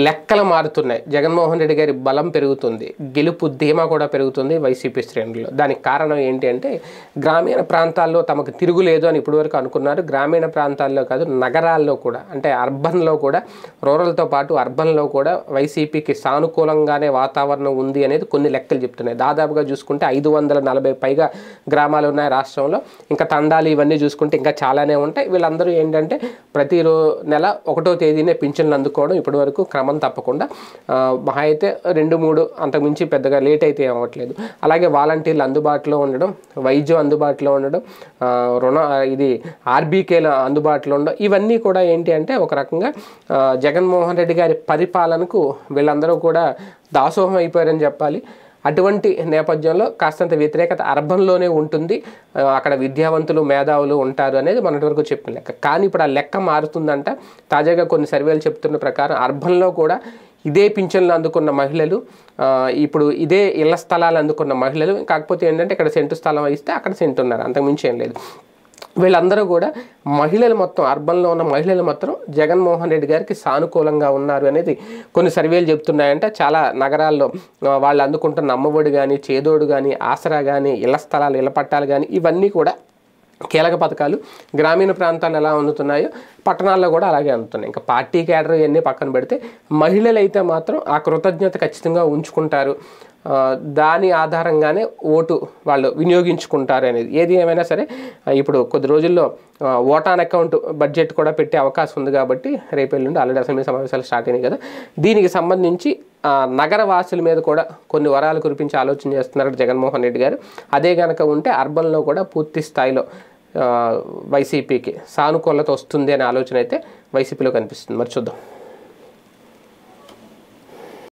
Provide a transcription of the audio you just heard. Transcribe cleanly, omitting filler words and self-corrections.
లెక్కలు మారుతున్నాయి. జగన్మోహన్ రెడ్డి గారి బలం పెరుగుతుంది, గెలుపు ధీమా కూడా పెరుగుతుంది వైసీపీ శ్రేణుల్లో. దానికి కారణం ఏంటి అంటే గ్రామీణ ప్రాంతాల్లో తమకు తిరుగులేదు అని ఇప్పటివరకు అనుకున్నారు. గ్రామీణ ప్రాంతాల్లో కాదు, నగరాల్లో కూడా, అంటే అర్బన్లో కూడా, రూరల్తో పాటు అర్బన్లో కూడా వైసీపీకి సానుకూలంగానే వాతావరణం ఉంది అనేది కొన్ని లెక్కలు చెప్తున్నాయి. దాదాపుగా చూసుకుంటే 540 పైగా గ్రామాలు ఉన్నాయి రాష్ట్రంలో. ఇంకా తండాలు ఇవన్నీ చూసుకుంటే ఇంకా చాలానే ఉంటాయి. వీళ్ళందరూ ఏంటంటే ప్రతి నెల 1వ తేదీనే పింఛన్లు అందుకోవడం ఇప్పటివరకు క్రమం తప్పకుండా, మహా అయితే 2-3, అంతకుమించి పెద్దగా లేట్ అయితే అవ్వట్లేదు. అలాగే వాలంటీర్లు అందుబాటులో ఉండడం, వైద్యం అందుబాటులో ఉండడం, ఇది ఆర్బీకేలు అందుబాటులో ఉండడం, ఇవన్నీ కూడా ఏంటి అంటే ఒక రకంగా జగన్మోహన్ రెడ్డి గారి పరిపాలనకు వీళ్ళందరూ కూడా దాసోహం అయిపోయారని చెప్పాలి. అటువంటి నేపథ్యంలో కాస్తంత వ్యతిరేకత అర్బన్లోనే ఉంటుంది, అక్కడ విద్యావంతులు మేధావులు ఉంటారు అనేది మొన్నటి వరకు చెప్పిన లెక్క. కానీ ఇప్పుడు ఆ లెక్క మారుతుందంట. తాజాగా కొన్ని సర్వేలు చెప్తున్న ప్రకారం అర్బన్లో కూడా ఇదే పింఛన్లు అందుకున్న మహిళలు, ఇప్పుడు ఇదే ఇళ్ల స్థలాలు అందుకున్న మహిళలు, కాకపోతే ఏంటంటే ఇక్కడ సెంటు స్థలం ఇస్తే అక్కడ సెంటు ఉన్నారు, అంతకుమించి ఏం లేదు. వీళ్ళందరూ కూడా మహిళలు మొత్తం, అర్బన్లో ఉన్న మహిళలు మొత్తం జగన్మోహన్ రెడ్డి గారికి సానుకూలంగా ఉన్నారు అనేది కొన్ని సర్వేలు చెప్తున్నాయంటే. చాలా నగరాల్లో వాళ్ళు అందుకుంటున్న అమ్మఒడి కానీ, చేదోడు కానీ, ఆసరా కానీ, ఇళ్ల స్థలాలు, ఇళ్ల పట్టాలు కానీ, ఇవన్నీ కూడా కీలక పథకాలు. గ్రామీణ ప్రాంతాలు ఎలా అందుతున్నాయో పట్టణాల్లో కూడా అలాగే అందుతున్నాయి. ఇంకా పార్టీ క్యాడర్ ఇవన్నీ పక్కన పెడితే మహిళలు అయితే మాత్రం ఆ కృతజ్ఞత ఖచ్చితంగా ఉంచుకుంటారు, దాని ఆధారంగానే ఓటు వాళ్ళు వినియోగించుకుంటారు అనేది. ఏది ఏమైనా సరే ఇప్పుడు కొద్ది రోజుల్లో ఓటాన్ అకౌంట్ బడ్జెట్ కూడా పెట్టే అవకాశం ఉంది కాబట్టి రేపు నుండి ఆల్రెడీ అసెంబ్లీ సమావేశాలు స్టార్ట్ అయినాయి కదా, దీనికి సంబంధించి నగర వాసుల మీద కూడా కొన్ని వరాలు కురిపించే ఆలోచన చేస్తున్నారు జగన్మోహన్ రెడ్డి గారు. అదే కనుక ఉంటే అర్బన్లో కూడా పూర్తి స్థాయిలో వైసీపీకి సానుకూలత వస్తుంది అనే ఆలోచన అయితే వైసీపీలో కనిపిస్తుంది. మరి చూద్దాం.